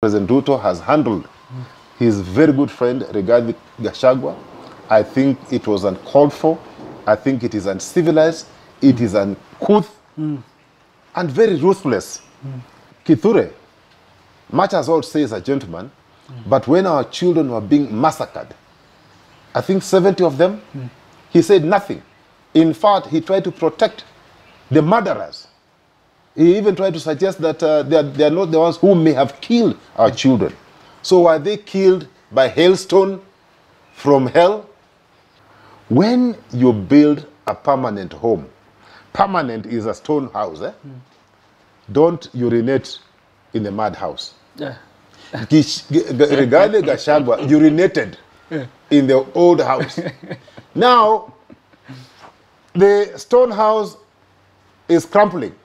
President Ruto has handled his very good friend Rigathi Gachagua. I think it was uncalled for. I think it is uncivilized. It is uncouth and very ruthless. Kithure, much as all says a gentleman, but when our children were being massacred, I think 70 of them, he said nothing. In fact, he tried to protect the murderers. He even tried to suggest that they are not the ones who may have killed our children. So were they killed by hailstone from hell? When you build a permanent home, permanent is a stone house, don't urinate in the mud house. Rigathi Gachagua urinated in the old house. Now, the stone house is crumbling.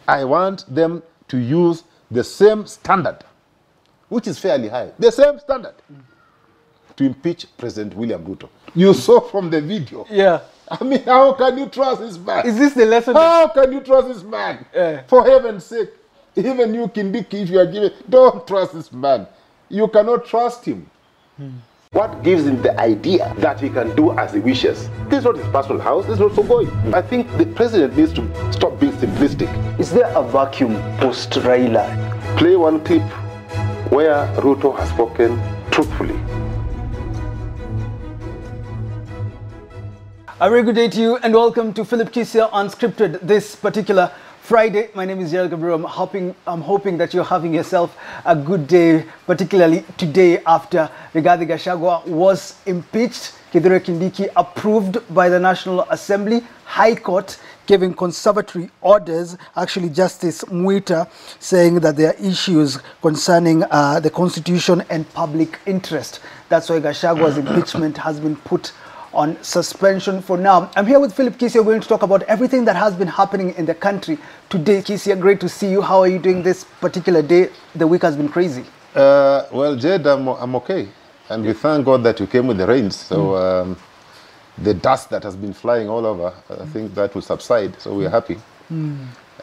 I want them to use the same standard, which is fairly high, the same standard, to impeach President William Ruto. You saw from the video. Yeah. I mean, how can you trust this man? Is this the lesson? How can you trust this man? For heaven's sake. Even you, Kindiki, if you are given, don't trust this man. You cannot trust him. What gives him the idea that he can do as he wishes? This is not his personal house. This is not for going. I think the president needs to stop being simplistic. Is there a vacuum post Raila? Play one clip where Ruto has spoken truthfully. A very good day to you and welcome to Philip Kisia Unscripted this particular Friday. My name is Jadiel Kabiro. I'm hoping that you're having yourself a good day, particularly today after Rigathi Gachagua was impeached. KINDIKI approved by the National Assembly. High Court giving conservatory orders. Actually, Justice Mwita saying that there are issues concerning the Constitution and public interest. That's why Gachaguas Impeachment has been put on suspension for now. I'm here with Philip Kisia. We're going to talk about everything that has been happening in the country today. Kisia, great to see you. How are you doing this particular day? The week has been crazy. Well, Jed, I'm okay. And we thank God that you came with the rains. So the dust that has been flying all over, I think that will subside. So we're happy.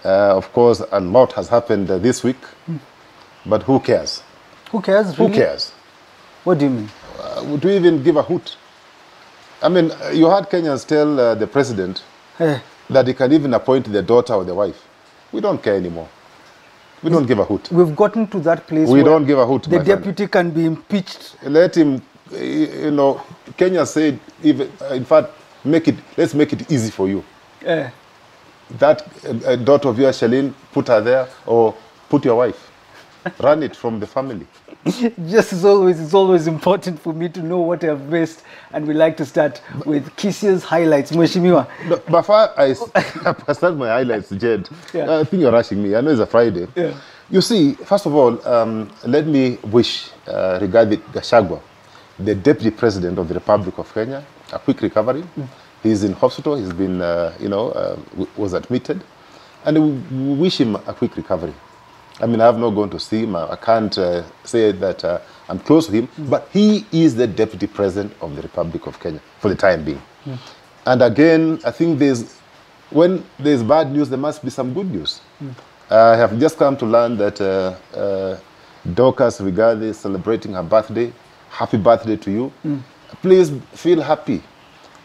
Of course, a lot has happened this week. But who cares? Who cares? Really? Who cares? What do you mean? Would we even give a hoot? I mean, you heard Kenyans tell the president that he can even appoint the daughter or the wife. We don't care anymore. We don't give a hoot. We've gotten to that place we don't give a hoot. The deputy can be impeached. Let him, you know, Kenya said, even, in fact, let's make it easy for you. That daughter of yours, Shalin, put her there, or put your wife. Run it from the family. Just as always, it's always important for me to know what I've missed, and we like to start with Kisia's highlights. Mheshimiwa. Before I start my highlights, Jed, I think you're rushing me. I know it's a Friday. You see, first of all, let me wish Rigathi Gachagua, the Deputy President of the Republic of Kenya, a quick recovery. He's in hospital. He's been, was admitted, and we wish him a quick recovery. I mean, I have not gone to see him. I can't say that I'm close to him, but he is the Deputy President of the Republic of Kenya for the time being. And again, I think when there's bad news, there must be some good news. I have just come to learn that Dorcas Rigathi is celebrating her birthday. Happy birthday to you. Please feel happy.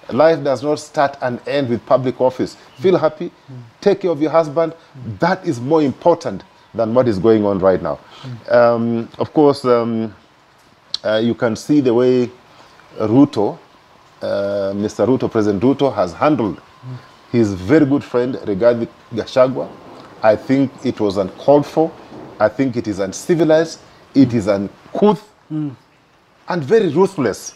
Life does not start and end with public office. Feel happy. Take care of your husband. That is more important than what is going on right now. Of course, you can see the way Ruto, Mr. Ruto, President Ruto, has handled his very good friend Rigathi Gachagua. I think it was uncalled for. I think it is uncivilized. It is uncouth and very ruthless.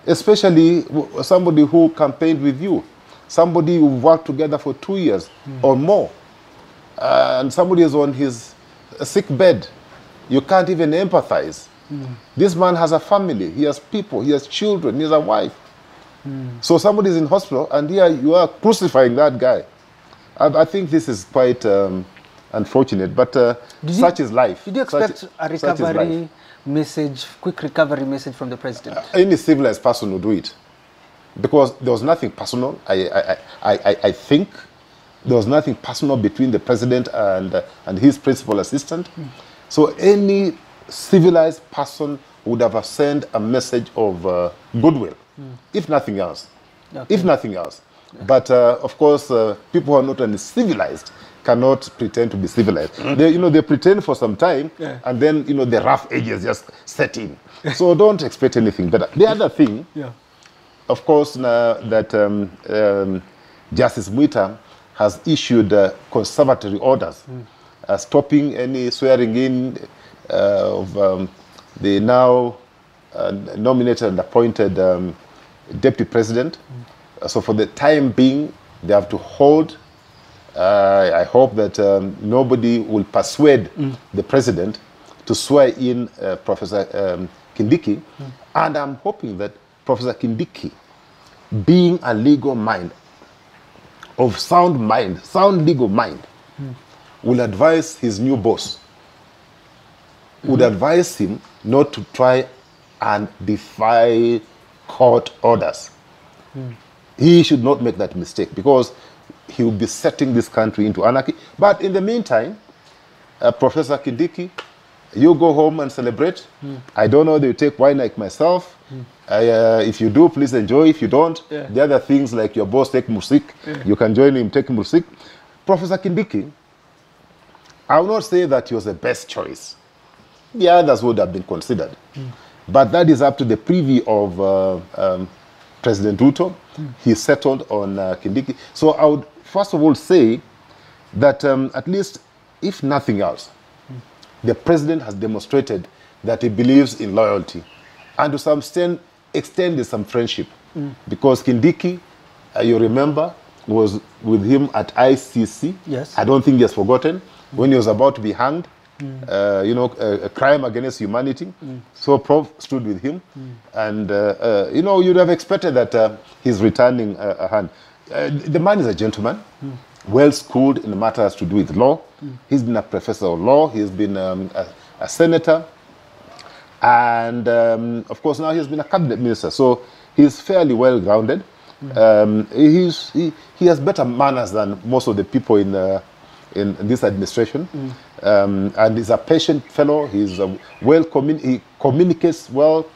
Especially somebody who campaigned with you, somebody who worked together for 2 years or more. And somebody is on his sick bed, you can't even empathize. This man has a family, he has people, he has children, he has a wife. So somebody is in hospital and here you are crucifying that guy. I think this is quite unfortunate, but such is life. Did you expect a recovery message, quick recovery message from the president? Any civilized person would do it. Because there was nothing personal, I think. There was nothing personal between the president and his principal assistant. So any civilized person would have sent a message of goodwill, if nothing else. Okay. If nothing else. Yeah. But of course, people who are not only civilized cannot pretend to be civilized. They, they pretend for some time, and then, the rough edges just set in. So don't expect anything better. The other thing, of course, now that Justice Mwita has issued conservatory orders stopping any swearing in of the now nominated and appointed deputy president. So for the time being, they have to hold. I hope that nobody will persuade the president to swear in Professor Kindiki. And I'm hoping that Professor Kindiki, being a legal mind, of sound legal mind, will advise his new boss, would advise him not to try and defy court orders. He should not make that mistake, because he will be setting this country into anarchy. But in the meantime, Professor Kindiki, you go home and celebrate. I don't know, they take wine like myself. If you do, please enjoy. If you don't, the other things like your boss take musik, you can join him taking musik. Professor Kindiki, I will not say that he was the best choice. The others would have been considered. But that is up to the privy of President Ruto. He settled on Kindiki. So I would first of all say that at least, if nothing else, the president has demonstrated that he believes in loyalty. And to some extent there's some friendship. Because Kindiki, you remember, was with him at ICC. Yes. I don't think he has forgotten. When he was about to be hanged, a crime against humanity. So Prof stood with him. And, you'd have expected that he's returning a hand. The man is a gentleman, well-schooled in matters to do with law. He's been a professor of law. He's been a senator. And, of course, now he's been a cabinet minister. So he's fairly well-grounded. He has better manners than most of the people in this administration. And he's a patient fellow. He's he communicates well.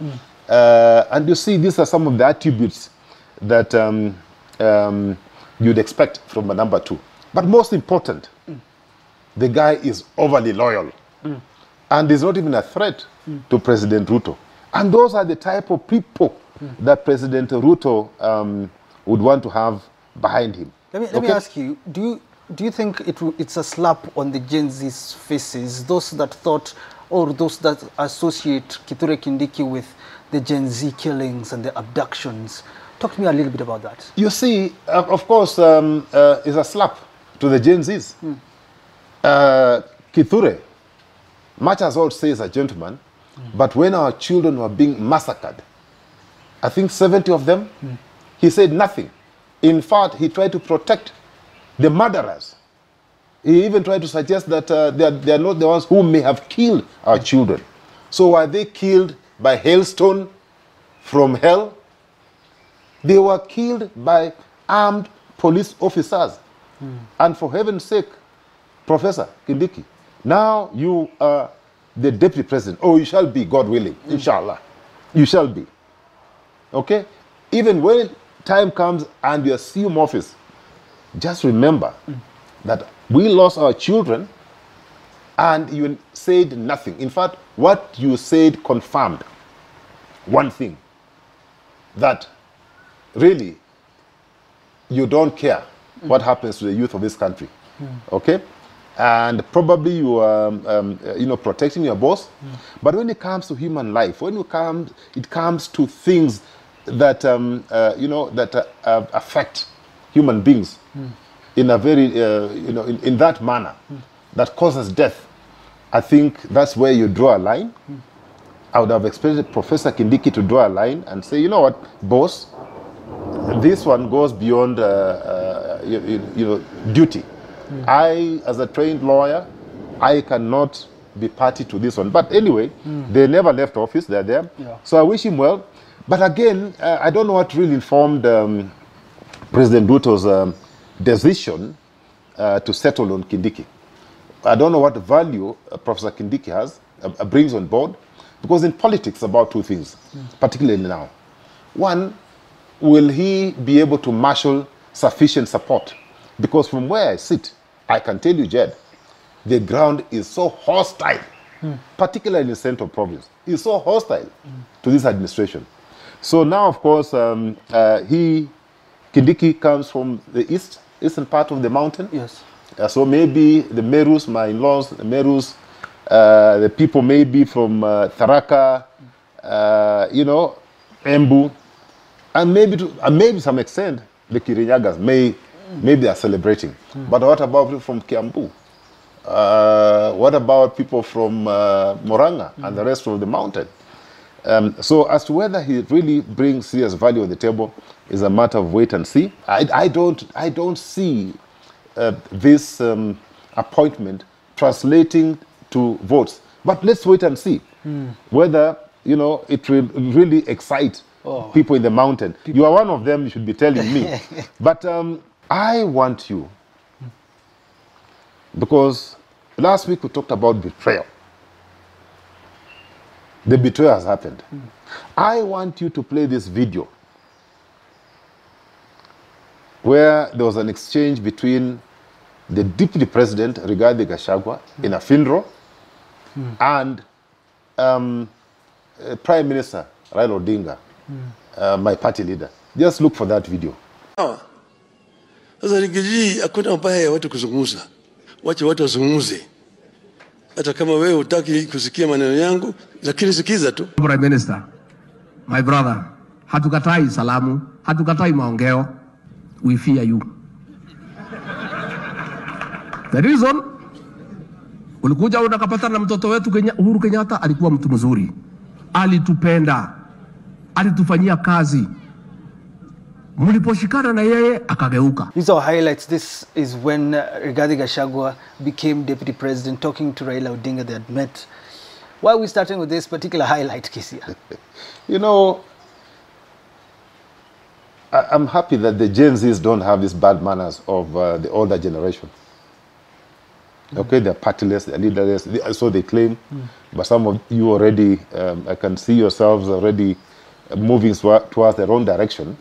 And you see, these are some of the attributes that you'd expect from a number two. But most important, the guy is overly loyal. And is not even a threat to President Ruto. And those are the type of people that President Ruto would want to have behind him. Let me ask you, do you think it's a slap on the Gen Z's faces, those that thought, or those that associate Kithure Kindiki with the Gen Z killings and the abductions? Talk to me a little bit about that. You see, of course, it's a slap to the Gen Z's. Kithure, much as all say, is a gentleman, but when our children were being massacred, I think 70 of them, he said nothing. In fact, he tried to protect the murderers. He even tried to suggest that they are not the ones who may have killed our children. So were they killed by hailstone from hell? They were killed by armed police officers. And for heaven's sake, Professor Kindiki, now you are the deputy president. Oh, you shall be, God willing, inshallah. You shall be. Okay? Even when time comes and you assume office, just remember that we lost our children and you said nothing. In fact, what you said confirmed one thing, that really you don't care what happens to the youth of this country. Okay? And probably you are, protecting your boss. But when it comes to human life, when it comes to things that, that affect human beings in a very, in that manner, that causes death, I think that's where you draw a line. I would have expected Professor Kindiki to draw a line and say, you know what, boss, this one goes beyond, duty. I, as a trained lawyer, I cannot be party to this one. But anyway, they never left office. They're there. Yeah. So I wish him well. But again, I don't know what really informed President Ruto's decision to settle on Kindiki. I don't know what value Professor Kindiki has. brings on board. Because in politics, about two things, particularly now. One, will he be able to marshal sufficient support? Because from where I sit, I can tell you, Jed, the ground is so hostile, particularly in the central province. It's so hostile to this administration. So now, of course, Kindiki comes from the eastern part of the mountain. Yes. So maybe the Merus, my in-laws, the Merus, the people maybe from Tharaka, you know, Embu, and maybe to some extent, the Kirinyagas maybe they are celebrating. But what about people from Kiambu? What about people from Moranga and the rest of the mountain? So as to whether he really brings serious value on the table is a matter of wait and see. I don't see this appointment translating to votes. But let's wait and see whether, you know, it will really excite people in the mountain. You are one of them, you should be telling me. But I want you, because last week we talked about betrayal. The betrayal has happened. I want you to play this video where there was an exchange between the Deputy President, Rigathi Gachagua, in a funeral, and Prime Minister Raila Odinga, my party leader. Just look for that video. Sasa Rigathi hakuna mabaya ya watu kuzungumza. Wacha watu wazungumze. Hata kama wewe hutaki kusikia maneno yangu, lakini sikiza tu. Prime Minister, my brother, hatukatai salamu, hatukatai maongeo. We fear you. The reason, ulikuja unakapata na mtoto wetu Uhuru Kenyatta alikuwa mtu mzuri. Alitupenda. Alitufanyia kazi. Mliposhikana na yeye akageuka. These are highlights. This is when Rigathi Gachagua became Deputy President, talking to Raila Odinga. They had met. Why are we starting with this particular highlight, Kisia? You know, I'm happy that the Gen Zs don't have these bad manners of the older generation. Okay, they're partyless, they're leaderless, so they claim. But some of you already, I can see yourselves already moving towards their own direction.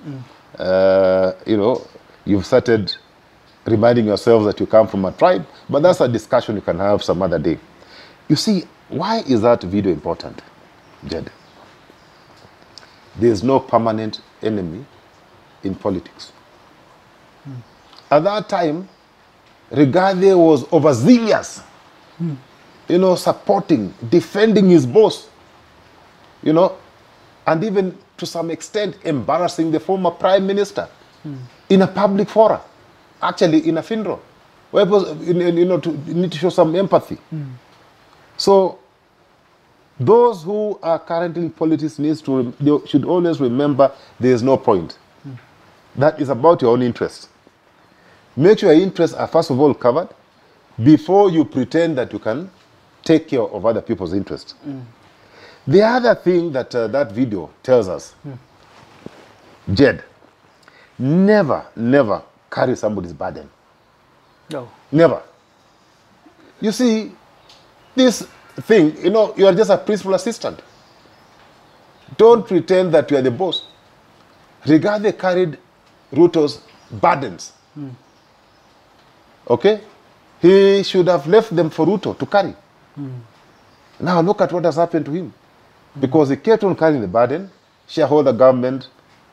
You know, you've started reminding yourselves that you come from a tribe, but that's a discussion you can have some other day. You see, why is that video important, Jed? There is no permanent enemy in politics. At that time, Rigathi was overzealous, you know, supporting, defending his boss, you know, and even to some extent embarrassing the former prime minister in a public forum, actually in a funeral, where it was, you know, you need to show some empathy. So those who are currently in politics they should always remember there is no point. That is about your own interests. Make sure your interests are first of all covered before you pretend that you can take care of other people's interests. The other thing that that video tells us, Jed, never carry somebody's burden. No. Never. You see, this thing, you know, you are just a principal assistant. Don't pretend that you are the boss. Rigathi carried Ruto's burdens. Okay? He should have left them for Ruto to carry. Now look at what has happened to him. Because he kept on carrying the burden, shareholder government,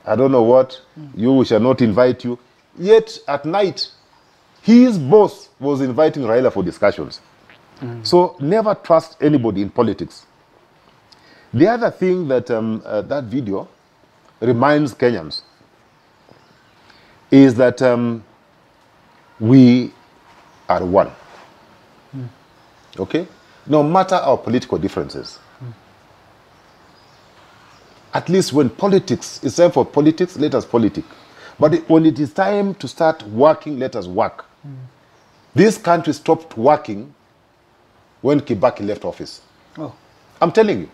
I don't know what, we shall not invite you. Yet at night, his boss was inviting Raila for discussions. So never trust anybody in politics. The other thing that that video reminds Kenyans is that we are one. Okay? No matter our political differences. At least when politics is time for politics, let us politic. But when it is time to start working, let us work. This country stopped working when Kibaki left office. Oh. I'm telling you.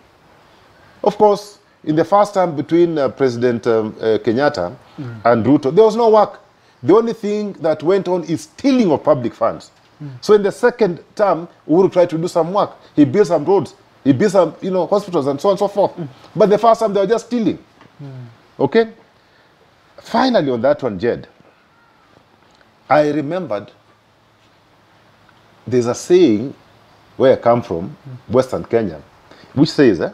Of course, in the first term between President Kenyatta and Ruto, there was no work. The only thing that went on is stealing of public funds. So in the second term, Uhuru tried to do some work. He built some roads. He built some, hospitals and so on and so forth. But the first time they were just stealing. Okay? Finally, on that one, Jed, I remembered there's a saying where I come from, Western Kenya, which says,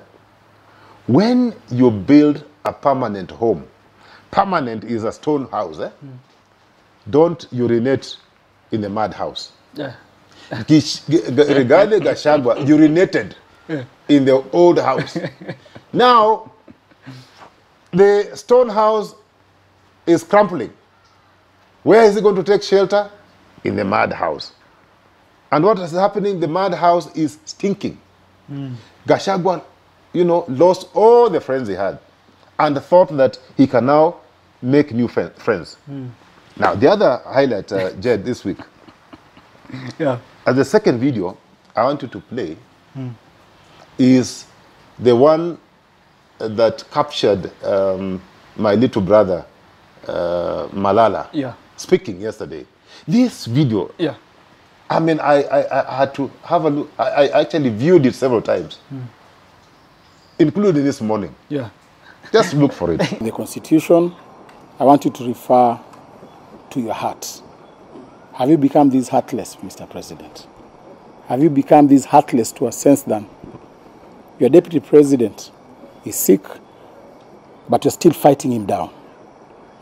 when you build a permanent home, permanent is a stone house, don't urinate in the mud house. Yeah. Rigathi Gachagua urinated in the old house. Now, the stone house is crumbling. Where is he going to take shelter? In the mud house. And what is happening? The mud house is stinking. Gachagua, lost all the friends he had and thought that he can now make new friends. Now, the other highlight, Jed, this week, as the second video I want you to play is the one that captured my little brother, Malala, speaking yesterday. This video, I mean, I had to have a look. I actually viewed it several times, including this morning. Just look for it. The Constitution, I want you to refer to your heart. Have you become this heartless, Mr. President? Have you become this heartless to a sense that your deputy president is sick, but you're still fighting him down?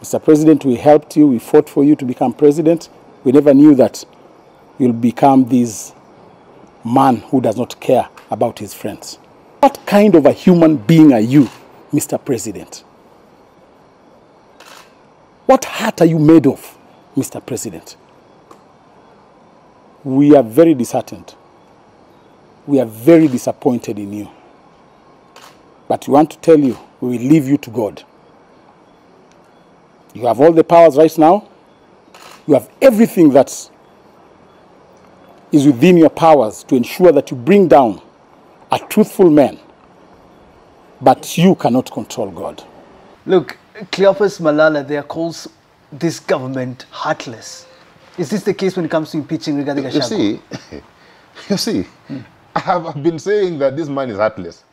Mr. President, we helped you, we fought for you to become president. We never knew that you'll become this man who does not care about his friends. What kind of a human being are you, Mr. President? What heart are you made of, Mr. President? We are very disheartened. We are very disappointed in you. But we want to tell you, we will leave you to God. You have all the powers right now. You have everything that is within your powers to ensure that you bring down a truthful man. But you cannot control God. Look, Cleophas Malala there calls this government heartless. Is this the case when it comes to impeaching Rigathi Gachagua? You see, I have been saying that this man is heartless.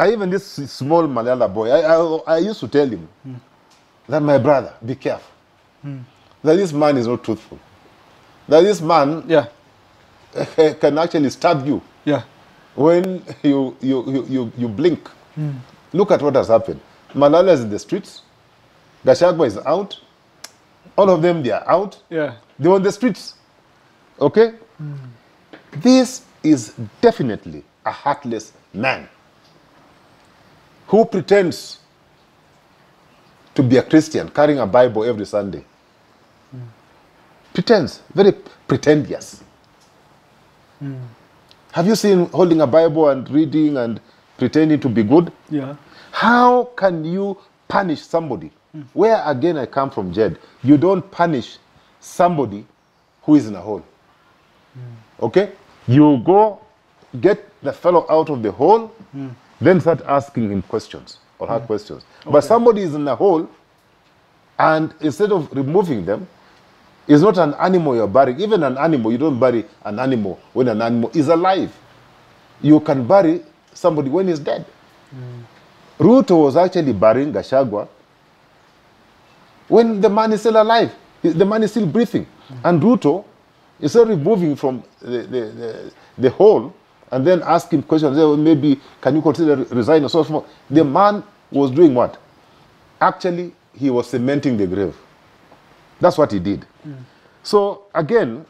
Even this small Malala boy, I used to tell him that, my brother, be careful. That this man is not truthful. That this man can actually stab you when you blink. Look at what has happened. Malala is in the streets. Gachagua is out. All of them, they are out. They're on the streets. Okay? This is definitely a heartless man who pretends to be a Christian, carrying a Bible every Sunday. Pretends, very pretentious. Have you seen holding a Bible and reading and pretending to be good? How can you punish somebody? Where again I come from, Jed, you don't punish somebody who is in a hole. Okay? You go get the fellow out of the hole, then start asking him questions or her questions. But somebody is in a hole, and instead of removing them, it's not an animal you're burying. Even an animal, you don't bury an animal when an animal is alive. You can bury somebody when he's dead. Ruto was actually burying Gachagua when the man is still alive. The man is still breathing. And Ruto, instead of removing from the hole and then asking questions, well, maybe can you consider resigning or so forth. The man was doing what? Actually, he was cementing the grave. That's what he did. So, again,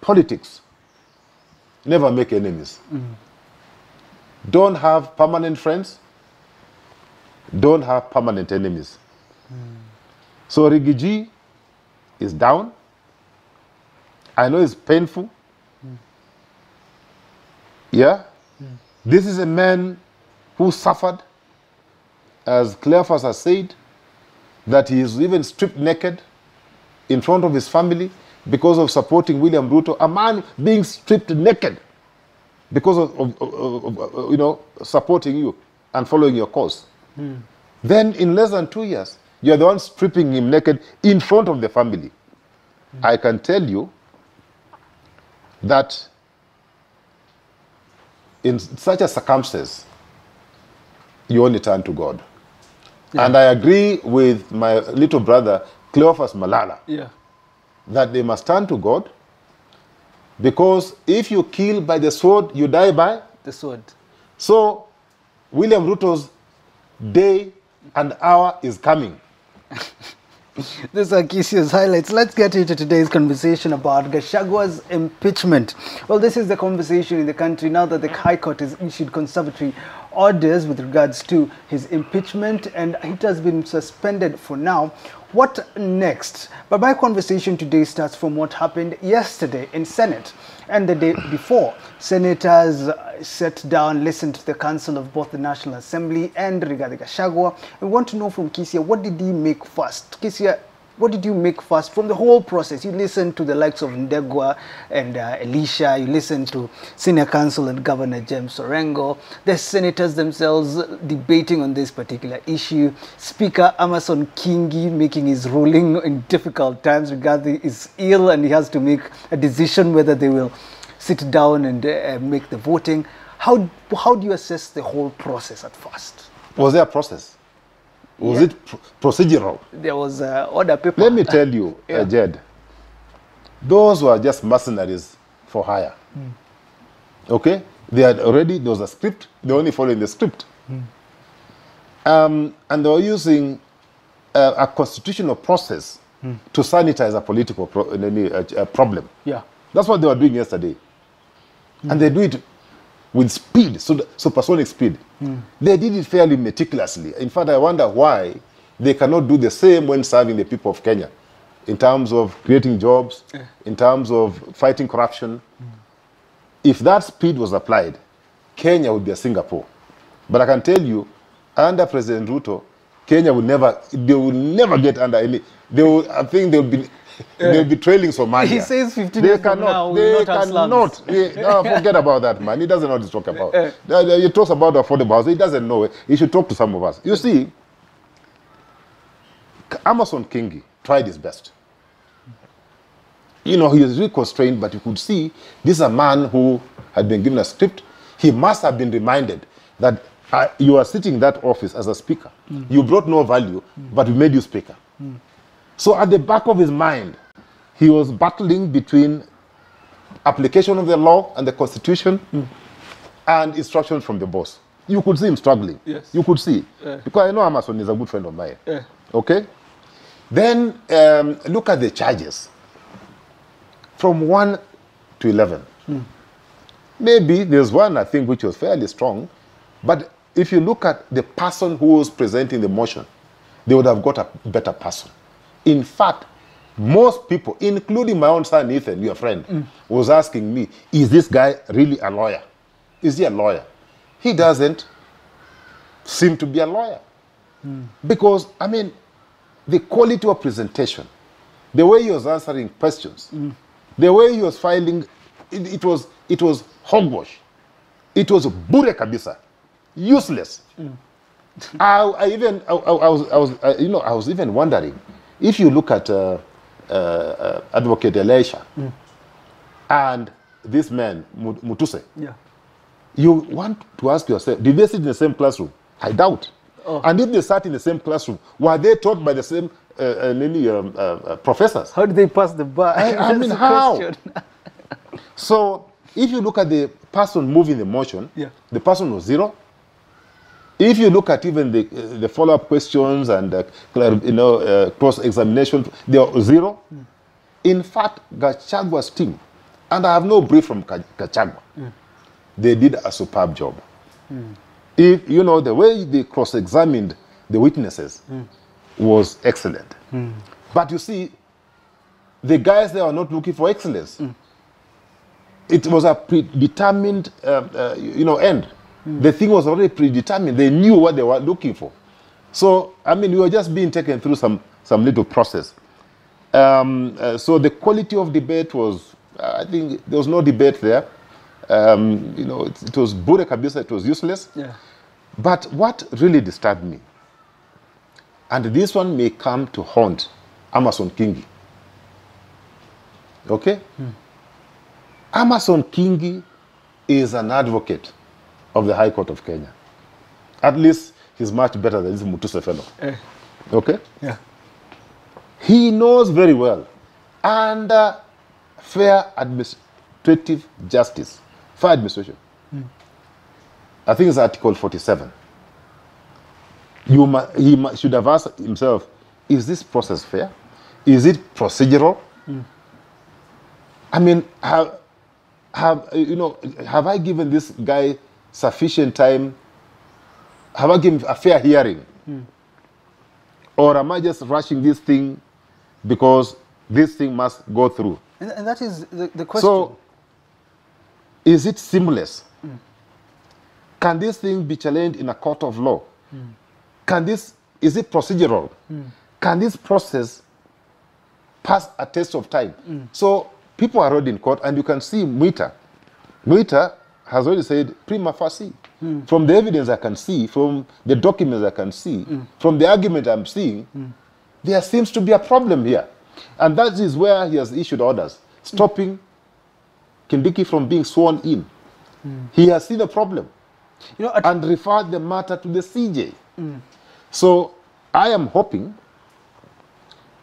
politics never make enemies. Don't have permanent friends. Don't have permanent enemies. So Rigiji is down. I know it's painful. This is a man who suffered, as Cleophas has said, that he is even stripped naked in front of his family because of supporting William Ruto. A man being stripped naked because of supporting you and following your cause. Then in less than 2 years, you're the one stripping him naked in front of the family. I can tell you that in such a circumstance, you only turn to God. Yeah. And I agree with my little brother, Cleophas Malala, that they must turn to God, because if you kill by the sword, you die by the sword. So William Ruto's day and hour is coming. These are Kisia's highlights. Let's get into today's conversation about Gachaguas impeachment. Well, this is the conversation in the country now that the High Court has issued conservatory orders with regards to his impeachment, and it has been suspended for now. What next? But my conversation today starts from what happened yesterday in Senate and the day before. Senators sat down, listened to the counsel of both the National Assembly and Rigathi Gachagua. We want to know from Kisia, what did he make first? Kisia, what did you make first from the whole process? You listened to the likes of Ndegwa and Elisha. You listened to Senior Counsel and Governor James Orengo. The senators themselves debating on this particular issue. Speaker Amason Kingi making his ruling in difficult times. Rigathi is ill and he has to make a decision whether they will sit down and make the voting. How do you assess the whole process at first? Was there a process? Was it procedural? There was order paper. Let me tell you, Jed, those were just mercenaries for hire. Okay? There was a script, they were only following the script. And they were using a constitutional process to sanitize a political problem. Yeah. That's what they were doing yesterday. And they do it with speed, supersonic speed. They did it fairly meticulously. In fact, I wonder why they cannot do the same when serving the people of Kenya, in terms of creating jobs, in terms of fighting corruption. If that speed was applied, Kenya would be a Singapore. But I can tell you, under President Ruto, Kenya will never get under any. I think they'll be trailing Somalia. He says 15 years from now we will not have slums. No, forget about that, man. He doesn't know what he's talking about. He talks about affordable housing. He doesn't know it. He should talk to some of us. You see, Amason Kingi tried his best. You know, he was really constrained, but you could see this is a man who had been given a script. He must have been reminded that you are sitting in that office as a speaker. You brought no value, but we made you speaker. So at the back of his mind, he was battling between application of the law and the constitution and instructions from the boss. You could see him struggling. Yes. You could see. Because I know Amason is a good friend of mine. Okay? Then look at the charges. From 1 to 11. Maybe there's one, I think, which was fairly strong. But if you look at the person who was presenting the motion, they would have got a better person. In fact, most people, including my own son Ethan, your friend, was asking me, is this guy really a lawyer? Is he a lawyer? He doesn't seem to be a lawyer. Because, I mean, the quality of presentation, the way he was answering questions, the way he was filing, it was hogwash. It was bure kabisa, useless. I was even wondering, if you look at Advocate Elisha and this man, Mutuse, you want to ask yourself, did they sit in the same classroom? I doubt. And if they sat in the same classroom, were they taught by the same professors? How did they pass the bar? I mean, how? So, if you look at the person moving the motion, the person was zero. If you look at even the follow-up questions and cross-examination, they are zero. In fact, Gachagua's team, and I have no brief from Gachagua, they did a superb job. If you know the way they cross-examined the witnesses was excellent. But you see, the guys there are not looking for excellence. It was a predetermined, end. The thing was already predetermined. They knew what they were looking for. So, I mean, we were just being taken through some little process. So the quality of debate was, I think there was no debate there. It was bure kabisa, it was useless. But what really disturbed me, and this one may come to haunt Amason Kingi. Okay? Amason Kingi is an advocate of the High Court of Kenya. At least he's much better than this Mutuse fellow. Okay? Yeah. He knows very well. And fair administrative justice, fair administration. I think it's Article 47. He should have asked himself, is this process fair? Is it procedural? I mean, have I given this guy sufficient time? Have I given a fair hearing? Or am I just rushing this thing because this thing must go through? And that is the question. So, is it seamless? Can this thing be challenged in a court of law? Is it procedural? Can this process pass a test of time? So, people are already in court, and you can see Mwita. Mwita has already said prima facie. From the evidence I can see, from the documents I can see, from the argument I'm seeing, there seems to be a problem here. And that is where he has issued orders, stopping Kindiki from being sworn in. He has seen a problem and referred the matter to the CJ. So I am hoping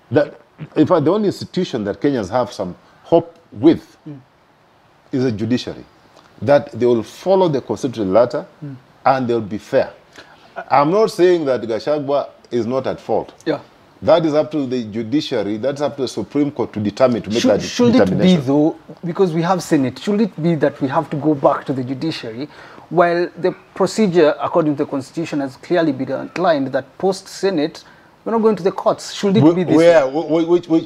that, in fact, the only institution that Kenyans have some hope with is the judiciary, that they will follow the constitutional letter and they'll be fair. I'm not saying that Gachagua is not at fault. Yeah. That is up to the judiciary, that's up to the Supreme Court to determine, to make that should determination. It be, though, because we have Senate, should it be that we have to go back to the judiciary, while the procedure, according to the Constitution, has clearly been outlined that post-Senate, we're not going to the courts? Should it be this way?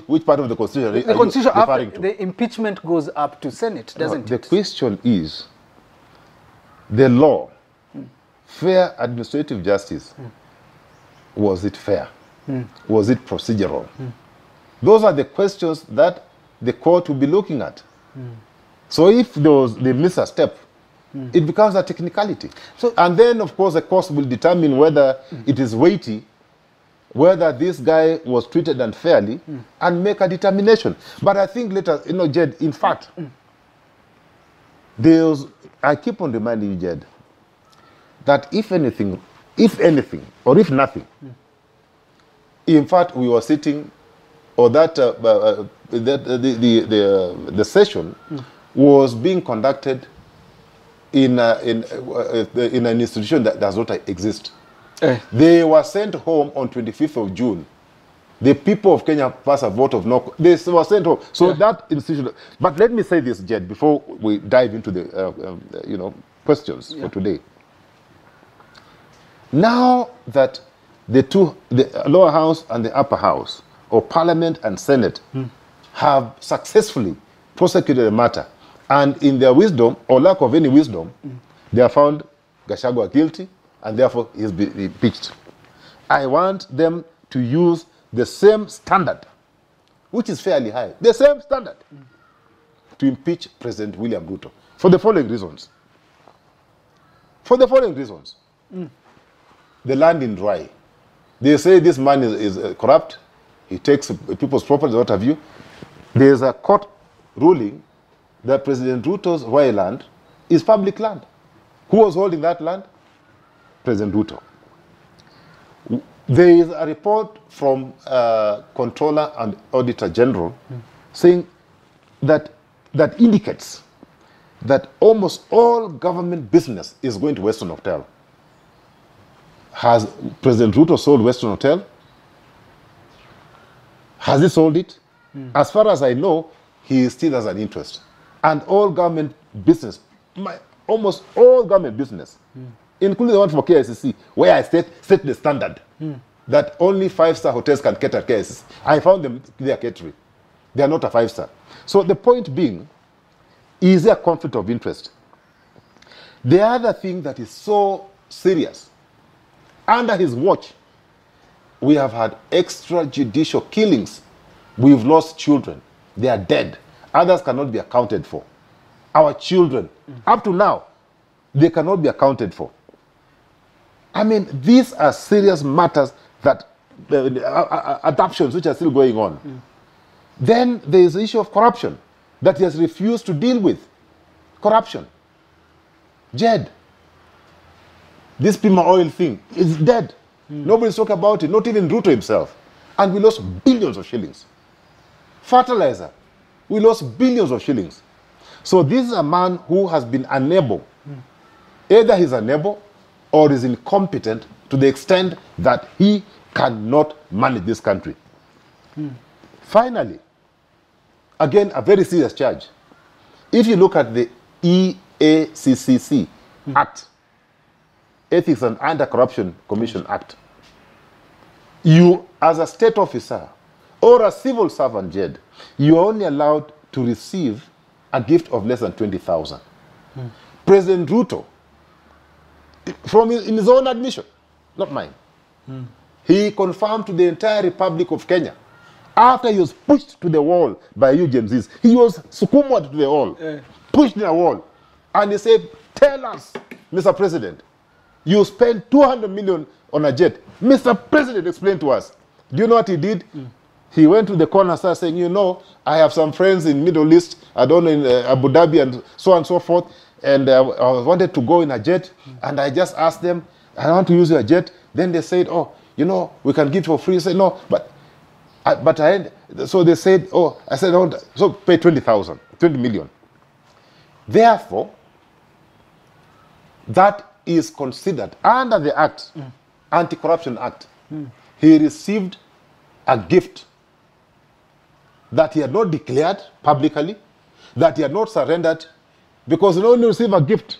Which part of the Constitution the Constitution, are you referring after to? the impeachment goes up to Senate, doesn't it? The question is, the law, fair administrative justice, was it fair? Was it procedural? Those are the questions that the court will be looking at. So if they miss a step, it becomes a technicality. So, and then, of course, the court will determine whether it is weighty, whether this guy was treated unfairly, and make a determination. But I think later, Jed, in fact, I keep on reminding you, Jed, that if anything, or if nothing, in fact, we were sitting, or that the session was being conducted in an institution that does not exist. They were sent home on 25th of June. The people of Kenya passed a vote of no. They were sent home. So that institution. But let me say this, Jed, before we dive into the questions for today. Now that the lower house and the upper house, or Parliament and Senate, have successfully prosecuted the matter, and in their wisdom, or lack of any wisdom, they have found Gachagua guilty, and therefore he has been impeached. I want them to use the same standard, which is fairly high, the same standard, to impeach President William Ruto, for the following reasons. The land in dry. They say this man is corrupt, he takes people's property, what have you. There is a court ruling that President Ruto's royal land is public land. Who was holding that land? President Ruto. There is a report from Comptroller and Auditor General saying that indicates that almost all government business is going to Western Hotel. Has President Ruto sold Western Hotel? Has he sold it? As far as I know, he still has an interest. And all government business, almost all government business, including the one for KICC, where I set the standard that only 5-star hotels can cater at KICC. I found them, they are catering. They are not a 5-star. So the point being, is there a conflict of interest? The other thing that is so serious, under his watch, we have had extrajudicial killings. We've lost children. They are dead. Others cannot be accounted for. Our children, up to now, they cannot be accounted for. I mean, these are serious matters that, adoptions which are still going on. Then there is the issue of corruption that he has refused to deal with. Corruption. Jed, This Pima oil thing is dead. Nobody's talking about it, not even Ruto himself. And we lost billions of shillings. Fertilizer, we lost billions of shillings. So this is a man who has been unable. Either he's unable or is incompetent to the extent that he cannot manage this country. Finally, again, a very serious charge. If you look at the EACCC Act, Ethics and Anti-Corruption Commission Act, you, as a state officer or a civil servant, Jed, you are only allowed to receive a gift of less than 20,000. President Ruto, in his own admission, not mine, he confirmed to the entire Republic of Kenya, after he was pushed to the wall by you Gen Zs, he was succumbed to the wall, pushed in a wall, and he said, tell us, Mr. President, you spent 200 million on a jet. Mr. President, explain to us. Do you know what he did? He went to the corner and started saying, you know, I have some friends in Middle East, I don't know, in Abu Dhabi and so on and so forth, and I wanted to go in a jet, and I just asked them, I want to use your jet. Then they said, oh, you know, we can give for free. I said, no, so they said, oh, I said, oh, so pay 20 million. Therefore, that is considered under the Act, Anti-Corruption Act. He received a gift that he had not declared publicly, that he had not surrendered, because you only receive a gift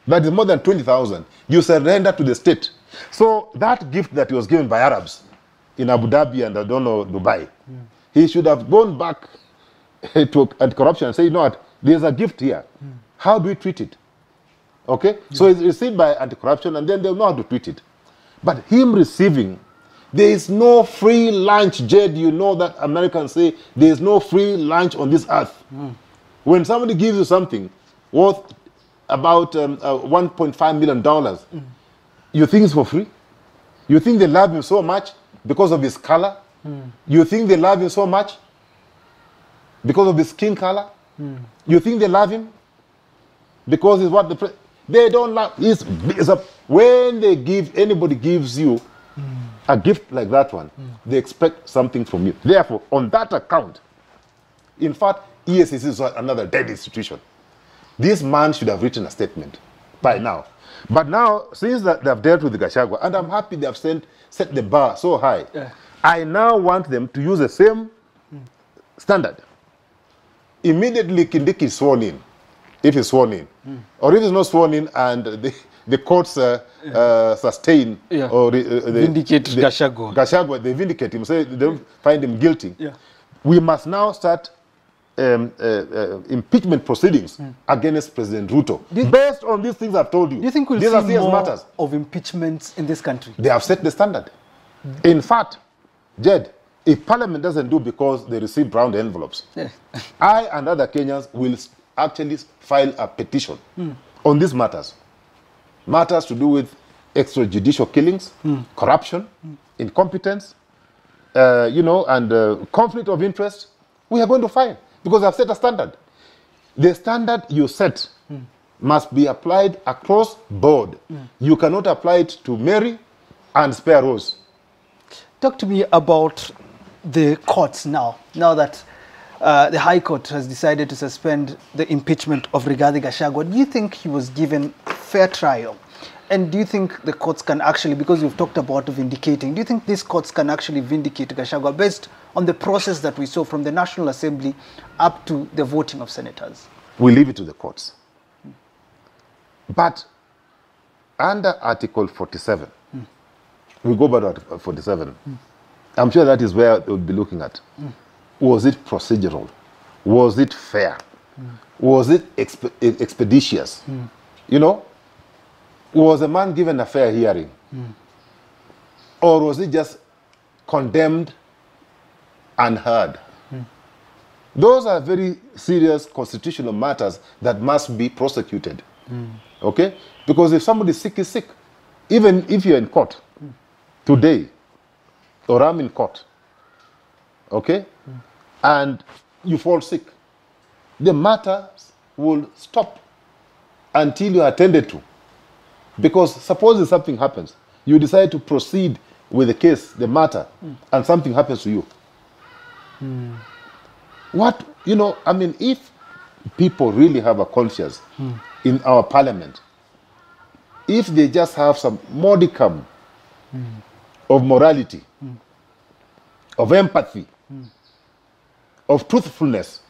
that is more than 20,000, you surrender to the state. So that gift that he was given by Arabs in Abu Dhabi and I don't know, Dubai, he should have gone back to anti-corruption and say, you know what, there's a gift here. How do we treat it? Okay? So it's received by anti-corruption and then they'll know how to treat it. But him receiving, there is no free lunch, Jed. You know that Americans say there is no free lunch on this earth. When somebody gives you something worth about $1.5 million, you think it's for free? You think they love him so much because of his color? You think they love him so much because of his skin color? You think they love him because it's what they don't love? When they give, anybody gives you a gift like that one, they expect something from you. Therefore, on that account, in fact, EACC is another dead institution. This man should have written a statement by now. But now, since that they have dealt with the Gachagua, and I'm happy they have set the bar so high, I now want them to use the same standard. Immediately, Kindiki is sworn in, if he's sworn in. Or if he's not sworn in and the courts sustain or vindicate Gachagua. Gachagua, they vindicate him, say they don't find him guilty. We must now start impeachment proceedings against President Ruto. Based on these things I've told you. Do you think we'll these see more matters. Of impeachments in this country? They have set the standard. In fact, Jed, if Parliament doesn't do because they receive brown envelopes, I and other Kenyans will actually file a petition on these matters. Matters to do with extrajudicial killings, corruption, incompetence, and conflict of interest. We are going to file because I've set a standard. The standard you set must be applied across board. You cannot apply it to Mary and spare Rose. Talk to me about the courts now that the High Court has decided to suspend the impeachment of Rigathi Gachagua. Do you think he was given fair trial? And do you think the courts can actually, because we've talked about vindicating, do you think these courts can actually vindicate Gachagua based on the process that we saw from the National Assembly up to the voting of senators? We leave it to the courts. But under Article 47, we go back to Article 47, I'm sure that is where they will be looking at. Was it procedural? Was it fair? Was it expeditious? You know? Was a man given a fair hearing? Or was he just condemned and heard? Those are very serious constitutional matters that must be prosecuted. Okay? Because if somebody is sick, is sick. Even if you're in court today, or I'm in court, okay? And you fall sick, the matters will stop until you are attended to. Because suppose something happens, you decide to proceed with the case, the matter, and something happens to you. What, you know, I mean, if people really have a conscience in our parliament, if they just have some modicum of morality, of empathy, of truthfulness,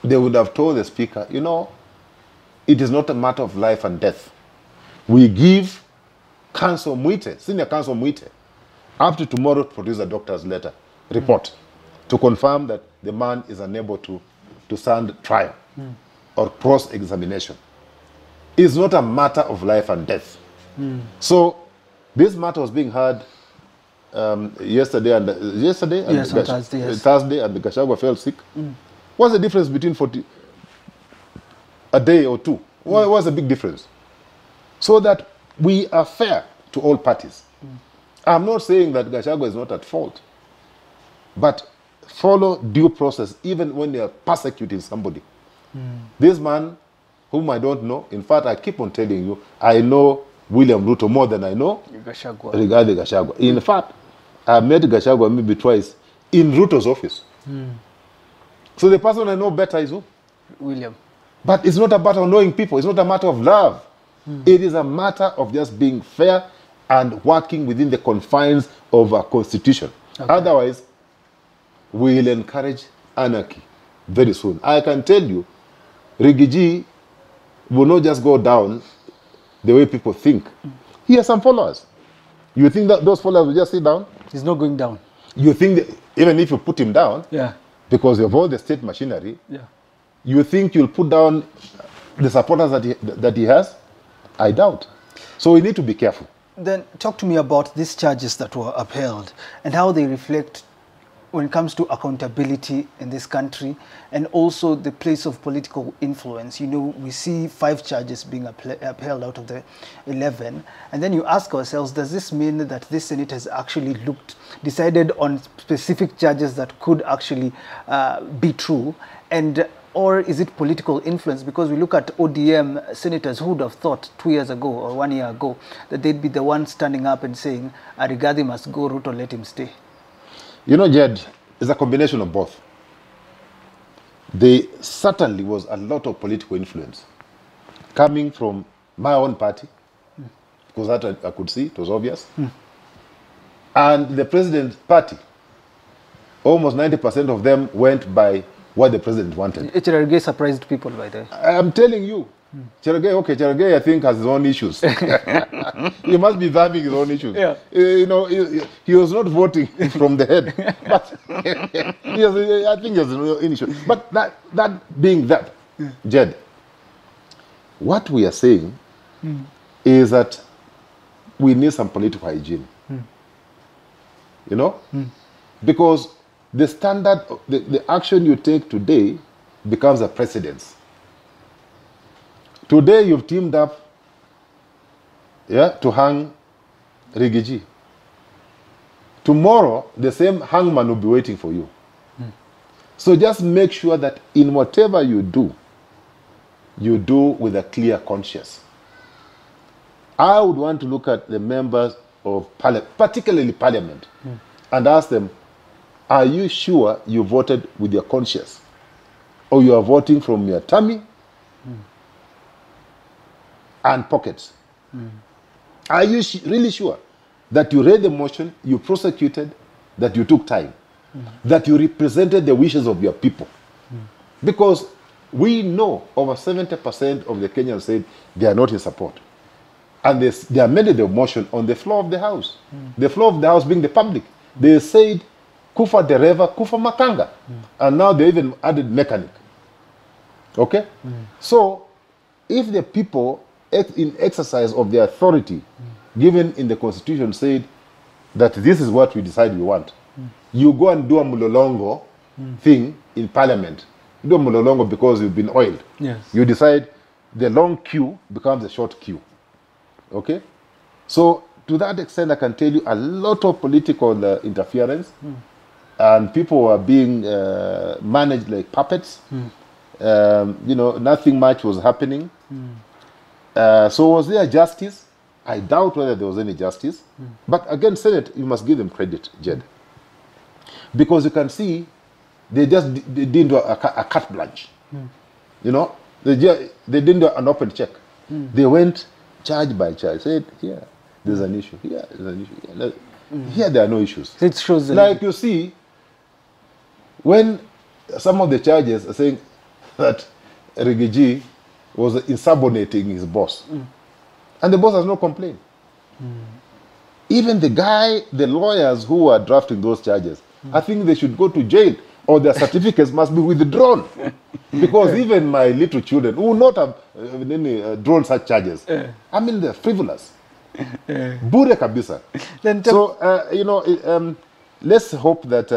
they would have told the speaker, you know, it is not a matter of life and death. We give Council Mwite, Senior Council Mwite, up to tomorrow to produce a doctor's letter, report, to confirm that the man is unable to stand trial or cross-examination. It's not a matter of life and death. So this matter was being heard yesterday, and Thursday, and the Gachagua fell sick. What's the difference between a day or two? What's the big difference? So that we are fair to all parties. I'm not saying that Gachagua is not at fault, but follow due process even when they are persecuting somebody. This man, whom I don't know, in fact, I keep on telling you, I know William Ruto more than I know Rigathi Gachagua. In fact, I met Gachagua maybe twice in Ruto's office. So the person I know better is who? William. But it's not a matter of knowing people. It's not a matter of love. It is a matter of just being fair and working within the confines of a constitution. Okay. Otherwise, we'll encourage anarchy very soon. I can tell you, Rigiji will not just go down the way people think. He has some followers. You think that those followers will just sit down? He's not going down. You think that even if you put him down, because of all the state machinery, you think you'll put down the supporters that he has? I doubt. So we need to be careful. Then talk to me about these charges that were upheld and how they reflect when it comes to accountability in this country and also the place of political influence. You know, we see 5 charges being upheld out of the 11. And then you ask ourselves, does this mean that this Senate has actually decided on specific charges that could actually be true? Or is it political influence? Because we look at ODM senators who would have thought 2 years ago or 1 year ago that they'd be the ones standing up and saying, Rigathi must go, Ruto let him stay. You know, Jed, it's a combination of both. There certainly was a lot of political influence coming from my own party, because that I could see, it was obvious. And the president's party, almost 90% of them went by what the president wanted. Chege surprised people by the way. I'm telling you. Chege, I think, has his own issues. He must be having his own issues. You know, he was not voting from the head. But I think he has his own issues. But that being that, Jed, what we are saying is that we need some political hygiene. You know? Because the standard, the action you take today becomes a precedence. Today you've teamed up to hang Rigiji. Tomorrow, the same hangman will be waiting for you. So just make sure that in whatever you do with a clear conscience. I would want to look at the members of Parliament, particularly Parliament, and ask them, are you sure you voted with your conscience? Or you are voting from your tummy and pockets? Are you really sure that you read the motion, you prosecuted, that you took time, that you represented the wishes of your people? Because we know over 70% of the Kenyans said they are not in support. And they amended the motion on the floor of the House. The floor of the House being the public. They said, Kufa dereva, Kufa makanga. And now they even added mechanic. Okay? So, if the people in exercise of their authority given in the Constitution said that this is what we decide we want, you go and do a mulolongo thing in Parliament. You do a mulolongo because you've been oiled. You decide the long queue becomes a short queue. Okay? So, to that extent, I can tell you a lot of political interference, and people are being managed like puppets. You know, nothing much was happening. So was there justice? I doubt whether there was any justice. But again, Senate, you must give them credit, Jed. Because you can see, they didn't do a carte blanche. You know, they didn't do an open check. They went charge by charge, said, here, there's an issue, here, there's an issue. Here, here there are no issues. It shows like you see, when some of the charges are saying that Rigathi was insubordinating his boss, and the boss has no complaint. Even the lawyers who are drafting those charges, I think they should go to jail or their certificates must be withdrawn. Because even my little children who will not have drawn such charges, I mean, they're frivolous. Bure kabisa. So, you know, let's hope that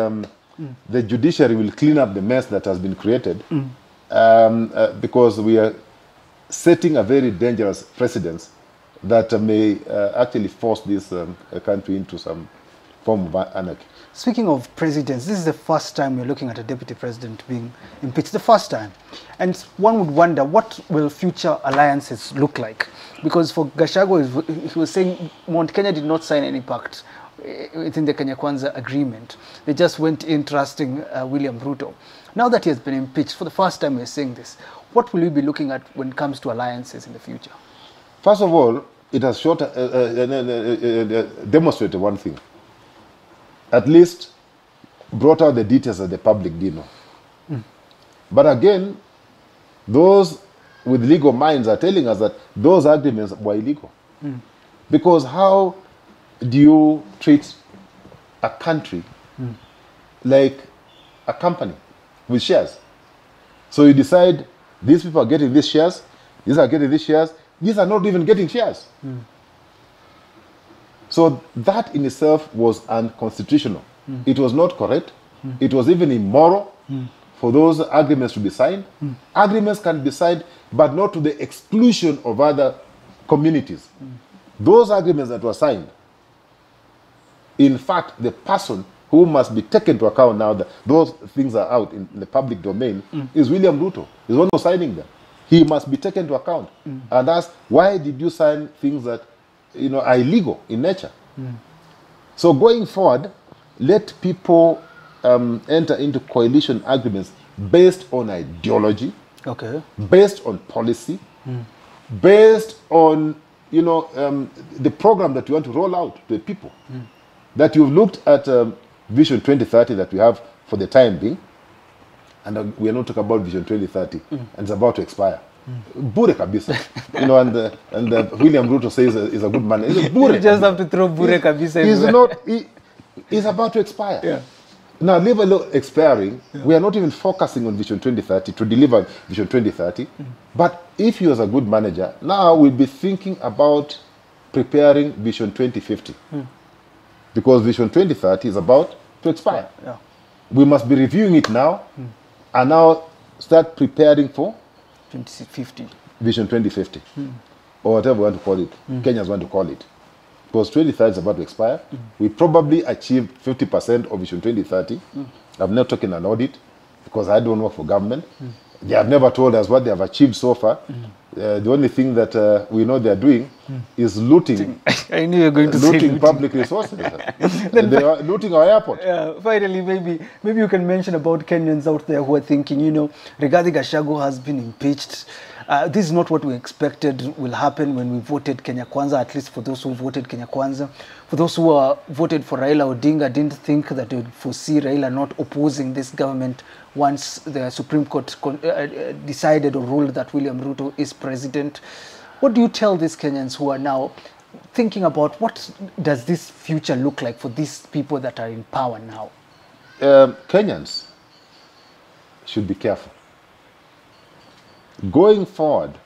the judiciary will clean up the mess that has been created because we are setting a very dangerous precedence that may actually force this country into some form of anarchy. Speaking of presidents, this is the first time we're looking at a deputy president being impeached, the first time. And one would wonder, what will future alliances look like? Because for Gachagua, he was saying Mount Kenya did not sign any pact within the Kenya Kwanza agreement. They just went in trusting William Ruto. Now that he has been impeached, for the first time we're saying this, what will we be looking at when it comes to alliances in the future? First of all, it has demonstrated one thing. At least brought out the details that the public did know. But again, those with legal minds are telling us that those agreements were illegal. Because how do you treat a country like a company with shares? So you decide these people are getting these shares, these are getting these shares, these are not even getting shares. So that in itself was unconstitutional. It was not correct. It was even immoral for those agreements to be signed. Agreements can be signed, but not to the exclusion of other communities. Those agreements that were signed, in fact, the person who must be taken into account now that those things are out in the public domain is William Ruto. He's the one who's signing them. He must be taken into account. And that's why did you sign things that are illegal in nature? So going forward, let people enter into coalition agreements based on ideology, based on policy, based on the program that you want to roll out to the people. That you've looked at Vision 2030 that we have for the time being, and we are not talking about Vision 2030, and it's about to expire. Bure kabisa. And William Ruto says is a good man. You just have to throw bure kabisa. He's about to expire. Now, leave alone expiring, we are not even focusing on Vision 2030 to deliver Vision 2030. But if he was a good manager, now we'll be thinking about preparing Vision 2050. Because Vision 2030 is about to expire. We must be reviewing it now and now start preparing for 2050. Vision 2050. Or whatever we want to call it. Kenyans want to call it. Because 2030 is about to expire. We probably achieved 50% of Vision 2030. I've never taken an audit because I don't work for government. They have never told us what they have achieved so far. The only thing that we know they're doing is looting. I knew you were going to say looting public resources. They are looting our airport. Finally, maybe you can mention about Kenyans out there who are thinking, Rigathi Gachagua has been impeached. This is not what we expected will happen when we voted Kenya Kwanza, at least for those who voted Kenya Kwanza. For those who voted for Raila Odinga, didn't think that they would foresee Raila not opposing this government once the Supreme Court decided or ruled that William Ruto is president. What do you tell these Kenyans who are now thinking about what does this future look like for these people that are in power now? Kenyans should be careful. Going forward,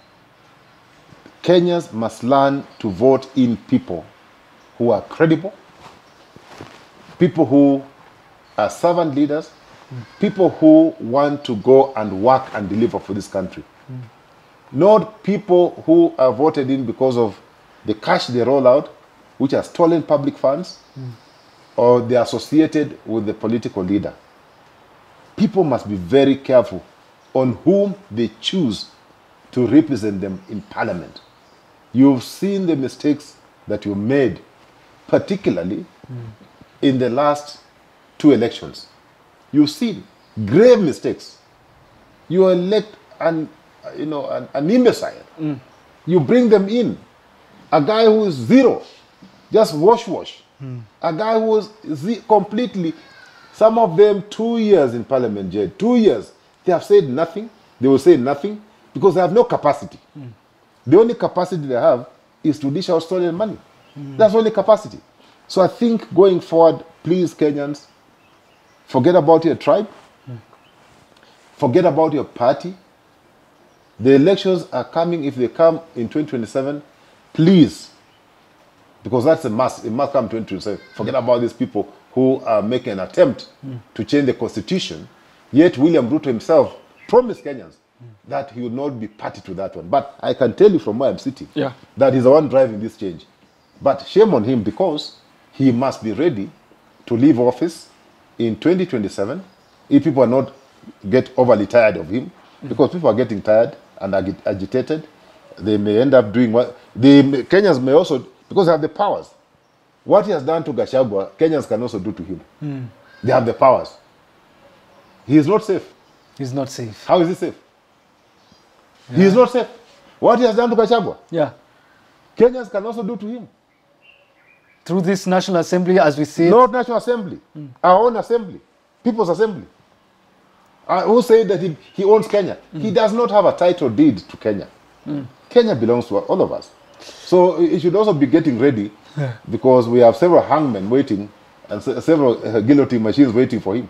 Kenyans must learn to vote in people who are credible, people who are servant leaders, people who want to go and work and deliver for this country. Not people who are voted in because of the cash they roll out, which are stolen public funds, or they are associated with the political leader. People must be very careful on whom they choose to represent them in parliament. You've seen the mistakes that you made, particularly in the last 2 elections. You've seen grave mistakes. You elect an imbecile. You bring them in. A guy who is zero, just wash. A guy who is completely, some of them 2 years in parliament, Jed, 2 years. They have said nothing. They will say nothing because they have no capacity. The only capacity they have is to dish out stolen money. That's the only capacity. So I think going forward, please, Kenyans, forget about your tribe. Forget about your party. The elections are coming. If they come in 2027, please, because that's a must. It must come 2027. Forget about these people who are making an attempt to change the constitution. Yet William Ruto himself promised Kenyans that he would not be party to that one. But I can tell you from where I'm sitting that he's the one driving this change. But shame on him, because he must be ready to leave office in 2027 if people are not get overly tired of him, because people are getting tired and agitated. They may end up doing what the Kenyans may also, because they have the powers. What he has done to Gachagua, Kenyans can also do to him. They have the powers. He is not safe. He's not safe. How is he safe? He is not safe. What he has done to Gachagua, Kenyans can also do to him. Through this National Assembly, as we see. Not National Assembly, our own assembly, People's Assembly. Who said that he owns Kenya? He does not have a title deed to Kenya. Kenya belongs to all of us. So he should also be getting ready, because we have several hangmen waiting and several guillotine machines waiting for him.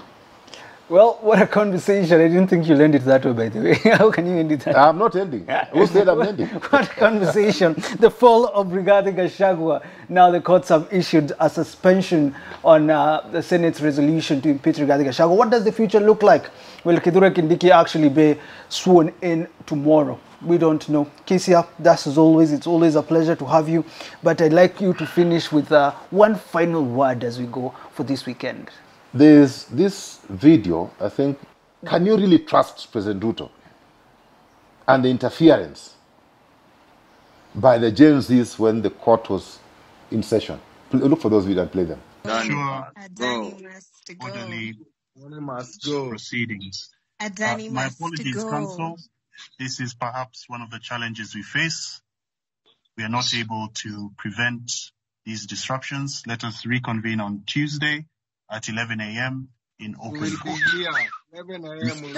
Well, what a conversation. I didn't think you'll end it that way, by the way. How can you end it that way? I'm not ending. Who said I'm ending? What a conversation. The fall of Rigathi Gachagua. Now the courts have issued a suspension on the Senate's resolution to impeach Rigathi Gachagua. What does the future look like? Will KINDIKI actually be sworn in tomorrow? We don't know. Kisia, that's as always, it's always a pleasure to have you. But I'd like you to finish with one final word as we go for this weekend. There's this video, I think, can you really trust President Ruto and the interference by the Gen Zs when the court was in session? Look for those videos and play them. Adani must go. Orderly must go. Proceedings. Adani My must apologies, go. Council. This is perhaps one of the challenges we face. We are not able to prevent these disruptions. Let us reconvene on Tuesday at 11 a.m. in open court. 11 a.m.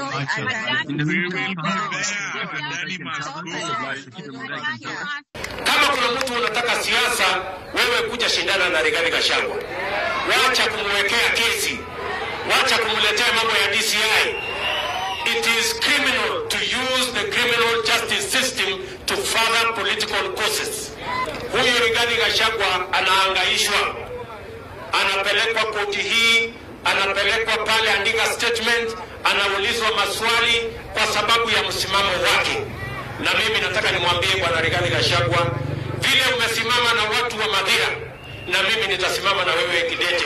Kama kuna mtu unataka siasa, wewe kuja shindana na Rigathi Gachagua. Wacha kumwekea kesi. Wacha kumletea mambo ya DCI. It is criminal to use the criminal justice system to further political causes. Huyu Rigathi Gachagua anaangaishwa. Anapelekwa koti hii, anapelekwa pale, andika statement, anaulizwa maswali kwa sababu ya msimamo wake. Na mimi nataka nimwambie Bwana Rigathi Gachagua, vile umesimama na watu wa Madhira, na mimi nitasimama na wewe kidete.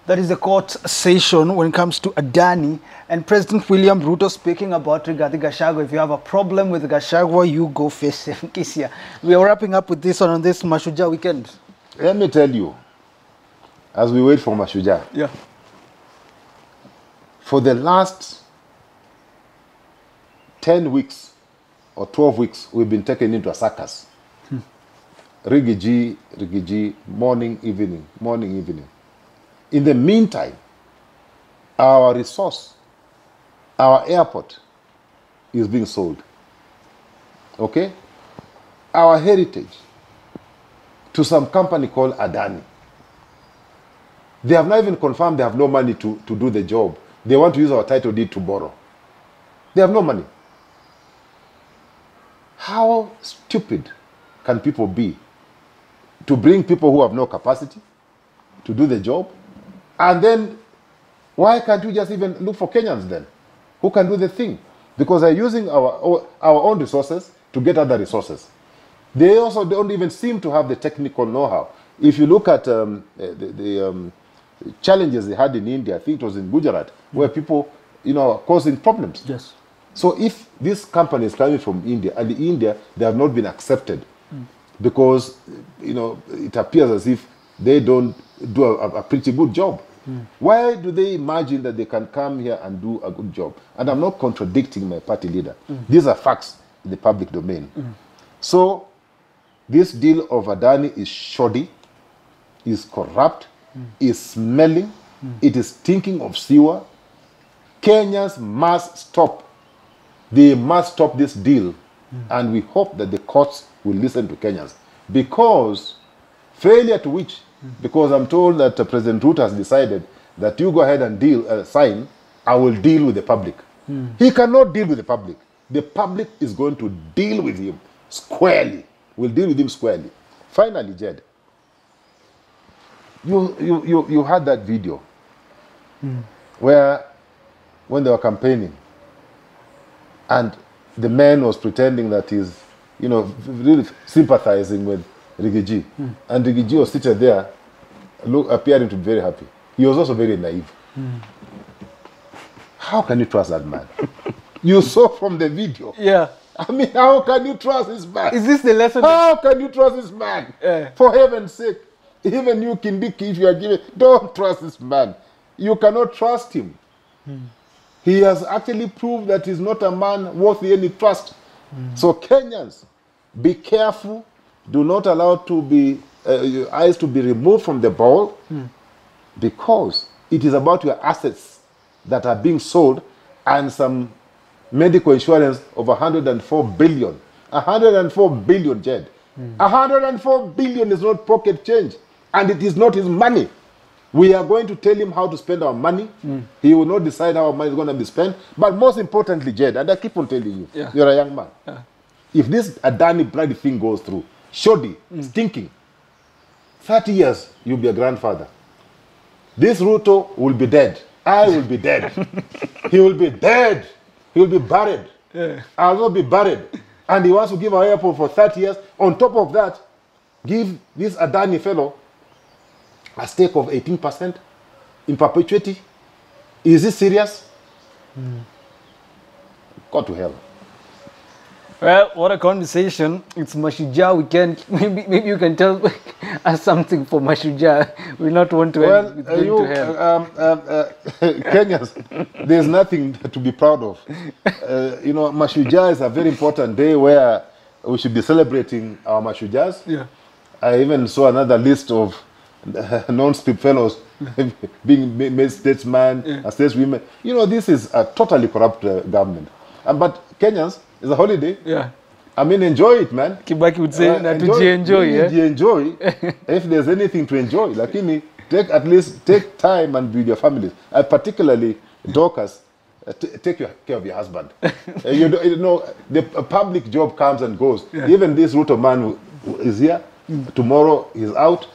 That is the court session when it comes to Adani and President William Ruto speaking about Rigathi Gachagua. If you have a problem with Gachagua, you go face him. Kisia, we are wrapping up with this one on this Mashujaa weekend. Let me tell you, as we wait for Mashujaa, for the last 10 weeks or 12 weeks, we've been taken into a circus. Rigiji, morning, evening. In the meantime, our resource, our airport is being sold. Okay? Our heritage to some company called Adani. They have not even confirmed they have no money to do the job. They want to use our title deed to borrow. They have no money. How stupid can people be to bring people who have no capacity to do the job? And then, why can't you just even look for Kenyans then, who can do the thing? Because they're using our own resources to get other resources. They also don't even seem to have the technical know-how. If you look at the challenges they had in India, I think it was in Gujarat, where people, are causing problems. Yes. So if this company is coming from India, and in India, they have not been accepted because, you know, it appears as if they don't do a pretty good job. Why do they imagine that they can come here and do a good job? And I'm not contradicting my party leader. These are facts in the public domain. So this deal of Adani is shoddy, is corrupt, is smelling, it is stinking of sewer. Kenyans must stop. They must stop this deal. And we hope that the courts will listen to Kenyans. Because failure to which, because I'm told that President Ruto has decided that you go ahead and sign, I will deal with the public. He cannot deal with the public. The public is going to deal with him squarely. We'll deal with him squarely. Finally, Jed, you had that video where when they were campaigning and the man was pretending that he's, you know, really sympathizing with Rigathi. And Rigathi was sitting there, appearing to be very happy. He was also very naive. How can you trust that man? You saw from the video. Yeah. I mean, how can you trust this man? Is this the lesson? How can you trust this man? For heaven's sake. Even you, Kindiki, if you are given, don't trust this man. You cannot trust him. He has actually proved that he's not a man worthy any trust. So Kenyans, be careful. Do not allow your eyes to be removed from the ball, because it is about your assets that are being sold and some medical insurance of 104 billion. 104 billion, Jed. 104 billion is not pocket change, and it is not his money. We are going to tell him how to spend our money. He will not decide how our money is going to be spent. But most importantly, Jed, and I keep on telling you, you're a young man. If this Adani bloody thing goes through, shoddy, stinking, 30 years, you'll be a grandfather. This Ruto will be dead. I will be dead. He will be dead. He will be buried. I will not be buried. And he wants to give our airport for 30 years. On top of that, give this Adani fellow a stake of 18% in perpetuity. Is this serious? Go to hell. Well, what a conversation. It's Mashujaa weekend. Maybe you can tell us something for Mashujaa. We not want to end with going to hell. Kenyans, there's nothing to be proud of. You know, Mashujaa is a very important day where we should be celebrating our Mashujaas. Yeah. I even saw another list of non-SPIP fellows being made statesmen and stateswomen. You know, this is a totally corrupt government. But Kenyans, it's a holiday. Yeah. I mean, enjoy it, man. Kibaki would say that to enjoy, enjoy. If there's anything to enjoy, lakini at least take time and be with your families. Particularly, Dorcas, take care of your husband. You know, the public job comes and goes. Even this Ruto man who is here, tomorrow he's out,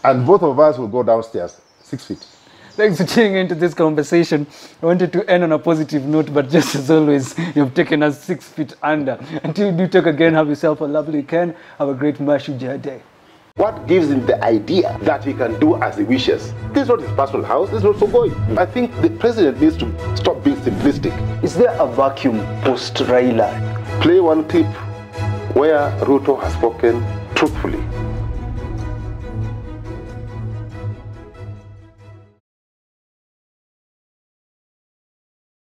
and both of us will go downstairs, 6 feet. Thanks for tuning into this conversation. I wanted to end on a positive note, but just as always, you've taken us 6 feet under. Until we do talk again, have yourself a lovely weekend. Have a great Mashujaa day. What gives him the idea that he can do as he wishes? This is not his personal house. This is not Sogoi. I think the president needs to stop being simplistic. Is there a vacuum post Raila? Play one clip where Ruto has spoken truthfully.